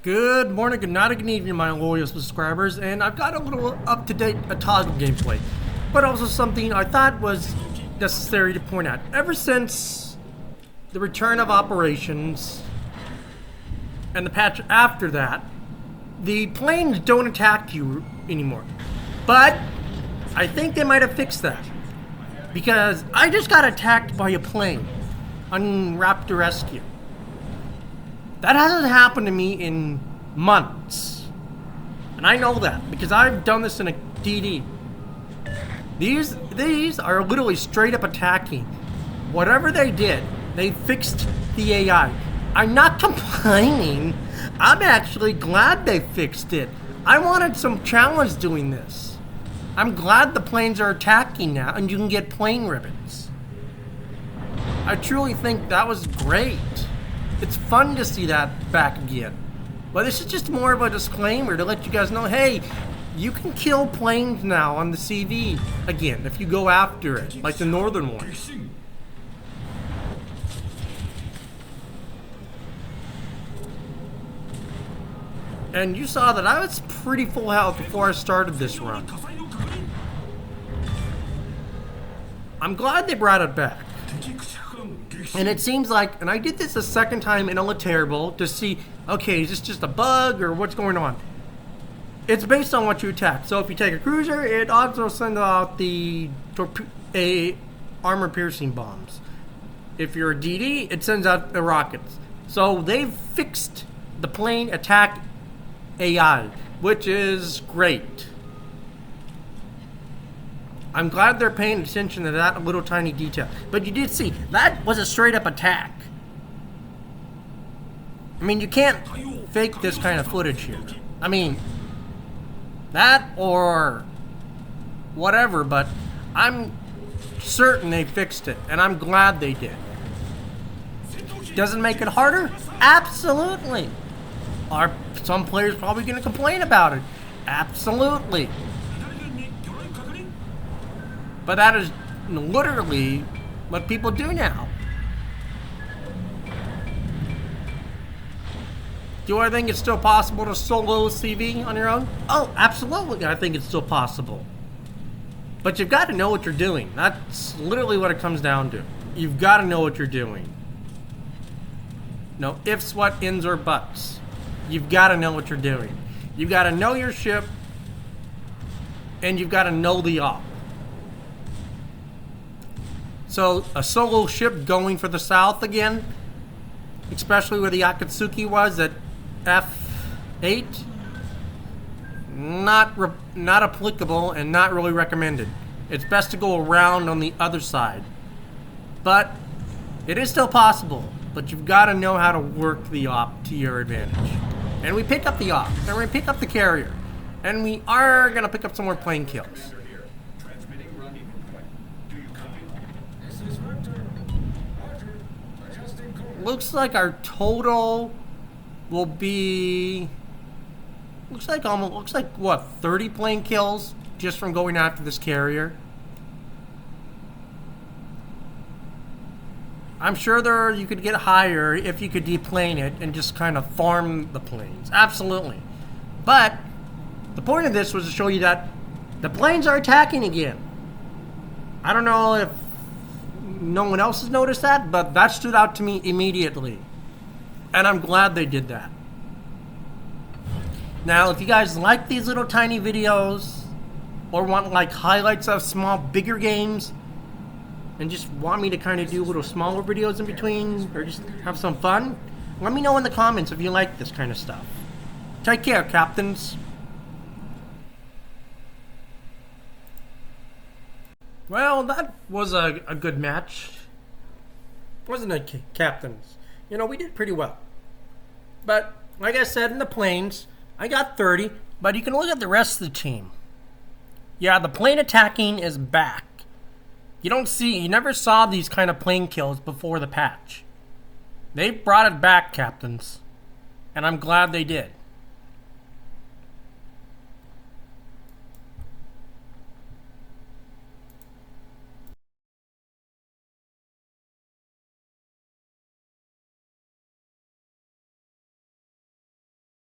Good morning, good night, good evening, my loyal subscribers, and I've got a little up-to-date toggle gameplay, but also something I thought was necessary to point out. Ever since the return of operations and the patch after that, the planes don't attack you anymore. But I think they might have fixed that, because I just got attacked by a plane on Raptor Rescue. That hasn't happened to me in months. And I know that because I've done this in a DD. These are literally straight up attacking. Whatever they did, they fixed the AI. I'm not complaining. I'm actually glad they fixed it. I wanted some challenge doing this. I'm glad the planes are attacking now and you can get plane ribbons. I truly think that was great. It's fun to see that back again. But this is just more of a disclaimer to let you guys know, hey, you can kill planes now on the CV again if you go after it, like the northern one. And you saw that I was pretty full health before I started this run. I'm glad they brought it back. And it seems like, and I did this a second time in a terrible to see, okay, is this just a bug or what's going on? It's based on what you attack. So if you take a cruiser, it also sends out the armor-piercing bombs. If you're a DD, it sends out the rockets. So they've fixed the plane attack AI, which is great. I'm glad they're paying attention to that little tiny detail. But you did see, that was a straight up attack. I mean, you can't fake this kind of footage here. I mean, that or whatever, but I'm certain they fixed it, and I'm glad they did. Doesn't make it harder? Absolutely. Are some players probably going to complain about it? Absolutely. But that is literally what people do now. Do I think it's still possible to solo CV on your own? Oh, absolutely, I think it's still possible. But you've got to know what you're doing. That's literally what it comes down to. You've got to know what you're doing. No ifs, what, ins, or buts. You've got to know what you're doing. You've got to know your ship, and you've got to know the op. So a solo ship going for the south again, especially where the Akatsuki was at F8, not applicable and not really recommended. It's best to go around on the other side. But it is still possible, but you've got to know how to work the op to your advantage. And we pick up the op, and we pick up the carrier, and we are going to pick up some more plane kills. Looks like our total will be, looks like what, 30 plane kills just from going after this carrier. I'm sure you could get higher if you could deplane it and just kind of farm the planes. Absolutely. But the point of this was to show you that the planes are attacking again. I don't know if no one else has noticed that, but that stood out to me immediately. And I'm glad they did that. Now, if you guys like these little tiny videos, or want like highlights of small, bigger games, and just want me to kind of do little smaller videos in between, or just have some fun, let me know in the comments if you like this kind of stuff. Take care, captains. Well, that was a good match. Wasn't it, captains? You know, we did pretty well. But, like I said, in the planes, I got 30, but you can look at the rest of the team. Yeah, the plane attacking is back. You never saw these kind of plane kills before the patch. They brought it back, captains. And I'm glad they did.